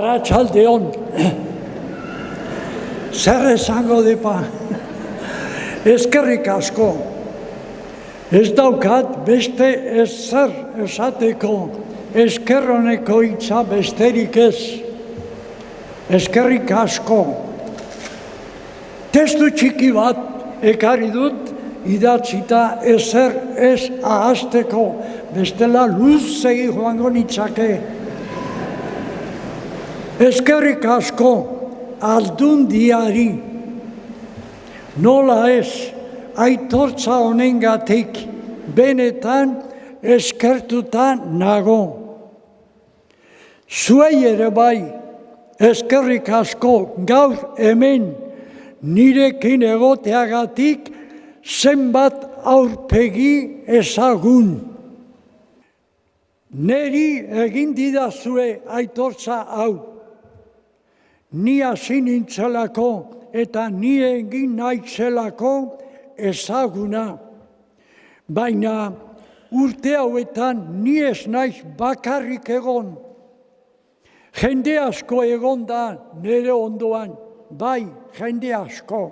Arratsaldeon. Zer esango dipa? Eskerrik asko. Ez daukat beste ezer esateko, eskerroneko hitza besterik ez. Eskerrik asko. Testu txiki bat ekarri dut, idatzita ezer ez ahazteko, bestela luzegi joango nitzake. Eskerrik asko Aldundiari, nola ez, aitortza honengatik benetan eskertuta nago. Zuei ere bai, eskerrik asko gaur hemen nirekin egoteagatik zenbat aurpegi ezagun. Neri egin didazue aitortza hau. Ni hasi nintzelako eta ni egin nahizelako ezaguna. Baina urte hauetan ni ez naiz bakarrik egon. Jende asko egon da nire ondoan, bai, jende asko.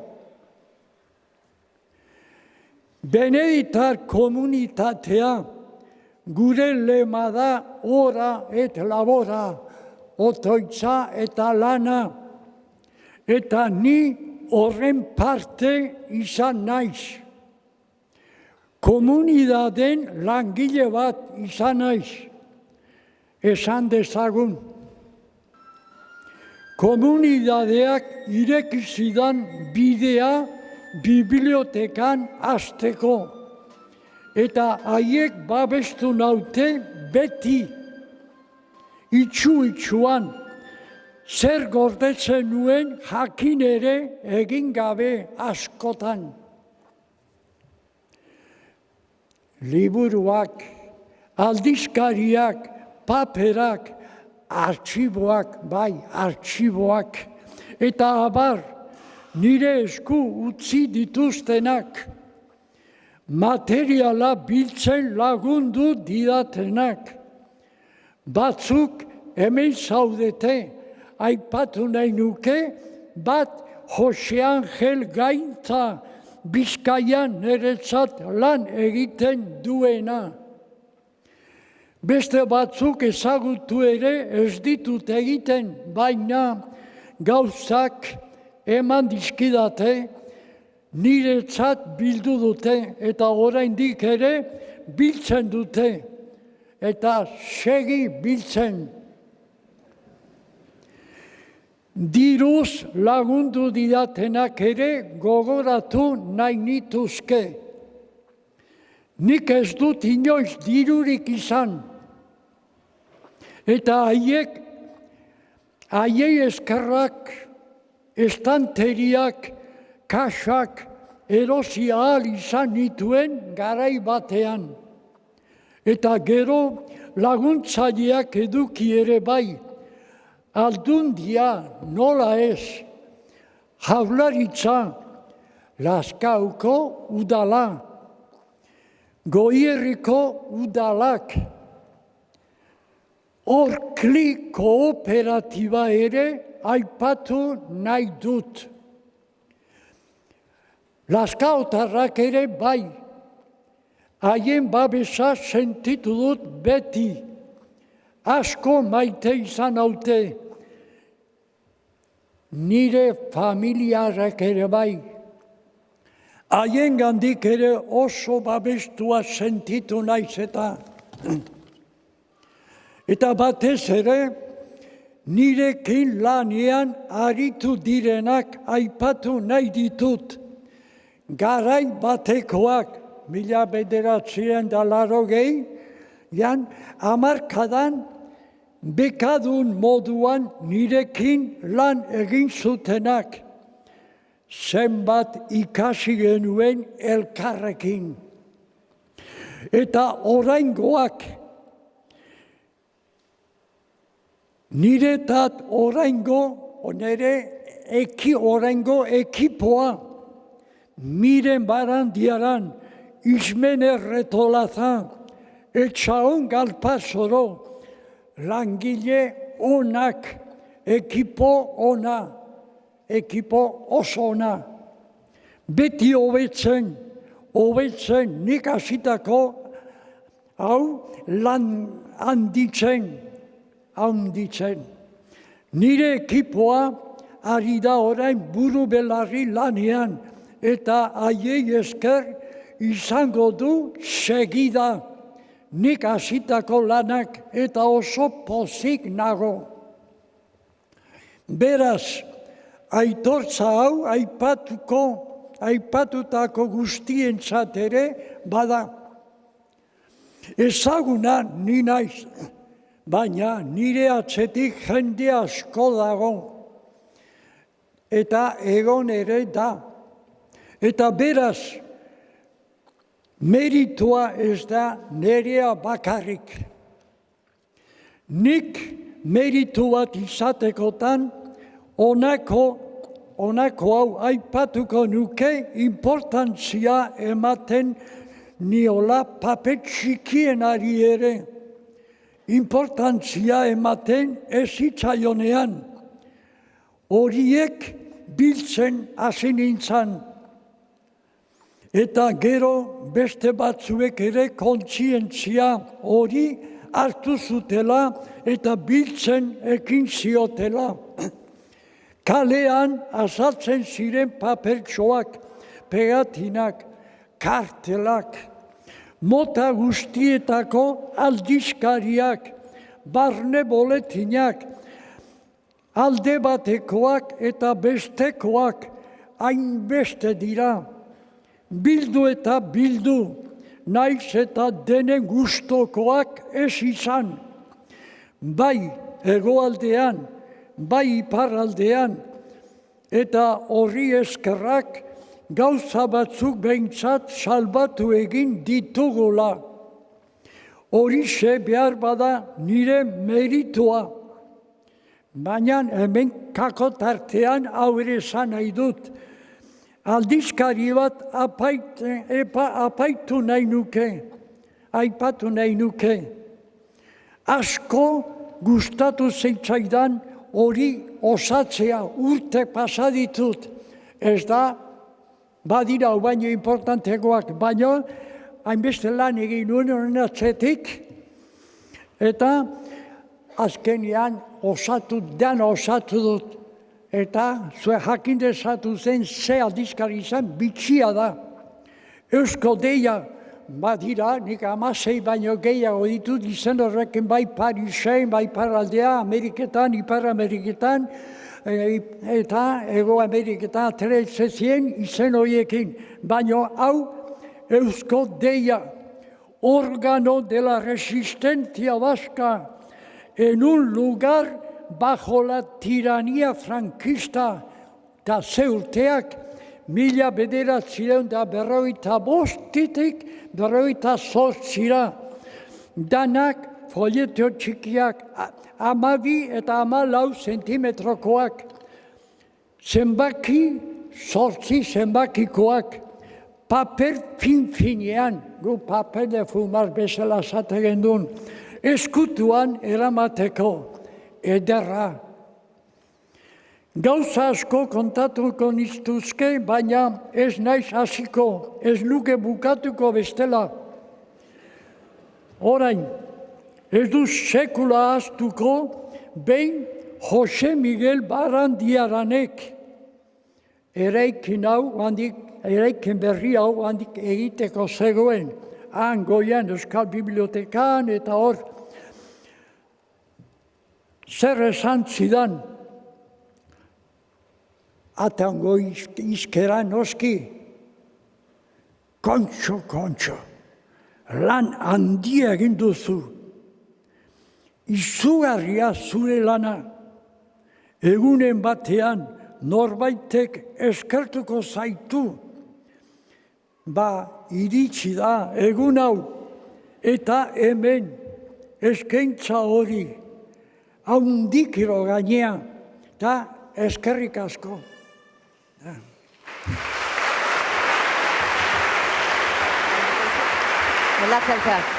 Beneditar komunitatea gure lema da ora et labora, otoitza eta lana, eta ni horren parte izan naiz. Komunidaden langile bat izan naiz, esan dezagun. Komunidadeak ireki zidan bidea bibliotekan hasteko, eta haiek babestu naute beti. Itxuan, zer gordetzen nuen jakin ere egin gabe askotan. Liburuak, aldizkariak, paperak, artxiboak, bai, artxiboak, eta abar, nire esku utzi dituztenak, materiala biltzen lagundu didatenak. Batzuk hemen zaudete, aipatu nahi nuke, bat Jose Angel Gaintza Bizkaian niretzat lan egiten duena. Beste batzuk ezagutu ere ez ditut egiten, baina gauzak eman dizkidate, niretzat bildu dute eta oraindik ere biltzen dute. Eta segi biltzen. Diruz lagundu didatenak ere gogoratu nahi nituzke. Nik ez dut inoiz dirurik izan. Eta haiei eskerrak, estanteriak, kasak erosi ahal izan nituen garai batean. Eta gero laguntzaileak eduki ere bai, Aldundia nola ez, Jaurlaritza, Lazkauko udala, Goierriko udalak, Orkli kooperatiba ere aipatu nahi dut. Lazkautarrak ere bai, haien babesa sentitu dut beti, asko maite izan haute, nire familiarrak ere bai. Haien gandik ere oso babestua sentitu naiz eta batez ere, nirekin lanean aritu direnak aipatu nahi ditut, garai batekoak, 1980, hamarkadan bekadun moduan nirekin lan egin zutenak. Zenbat ikasi genuen elkarrekin. Eta oraingoak, niretat oraingo ekipoa, Miren Barandiaran, Ismene Retolaza, Etxaon Galpazoro, langile onak ekipo oso ona. Beti hobetzen, nik hasitako hau lan handitzen. Nire ekipoa ari da orain buru belarri lanean eta haiei esker izango du segida. Nik hasitako lanak eta oso pozik nago. Beraz, aitortza hau aipatutako guztientzat ere bada. Ezaguna ni naiz, baina nire atzetik jende asko dago. Eta egon ere da. Eta beraz, meritua ez da nerea bakarrik. Nik meritu bat izatekotan, honako hau aipatuko nuke importantzia ematen niola paper txikienari ere. Importantzia ematen ez hitzaionean. Horiek biltzen hasi nintzan. Eta gero beste batzuek ere kontzientzia hori hartu zutela eta biltzen ekin ziotela. Kalean azaltzen ziren papertxoak, pegatinak, kartelak, mota guztietako aldizkariak, barne boletinak, alde batekoak eta bestekoak, hainbeste dira. Bildu eta bildu, naiz eta denen gustokoak ez izan. Bai hegoaldean, bai iparraldean, eta horri eskerrak gauza batzuk behintzat salbatu egin ditugula. Horixe behar bada nire meritua. Baina hemen kakotartean hau ere esan nahi dut. Aldizkari bat aipatu nahi nuke. Asko gustatu zeitzaidan hori osatzea urte pasaditut. Ez da, badira hau baino importanteagoak, baino hainbeste lan egin nuen honen atzetik, eta azkenean osatu dut. Eta zue jakin dezatu zen ze aldizkari izan bitxia da. Eusko Deia, badira, nik 16 baino gehiago ditut izen horrekin bai Parisen, bai Iparraldea, Ameriketan, Ipar-Ameriketan, eta Ego Ameriketan ateratzen izen horiekin. Baino hau Eusko Deia, órgano de la resistencia vasca, en un lugar bajo la tiranía franquista, eta ze urteak, 1945 1948 danak folletio txikiak, 12 eta 14 zentimetrokoak, zortzi zenbakikoak, paper fin-finean, gu paper de fumar bezala zaten duen, eskutuan eramateko. Ederra. Gauza asko kontatuko niztuzke, baina ez naiz hasiko, ez nuke bukatuko bestela. Orain, ez du sekula ahaztuko, behin Jose Miguel Barandiaranek eraikin berri hau handik egiteko zegoen, han goian Euskal Bibliotekan eta hor, zer esan zidan, atango izkera noski, kontxo, lan handia egin duzu, izugarria zure lana, egunen batean norbaitek eskertuko zaitu, iritsi da egun hau, eta hemen eskaintza hori, haundikiro gainean, eta eskerrik asko. Melatzaltzak.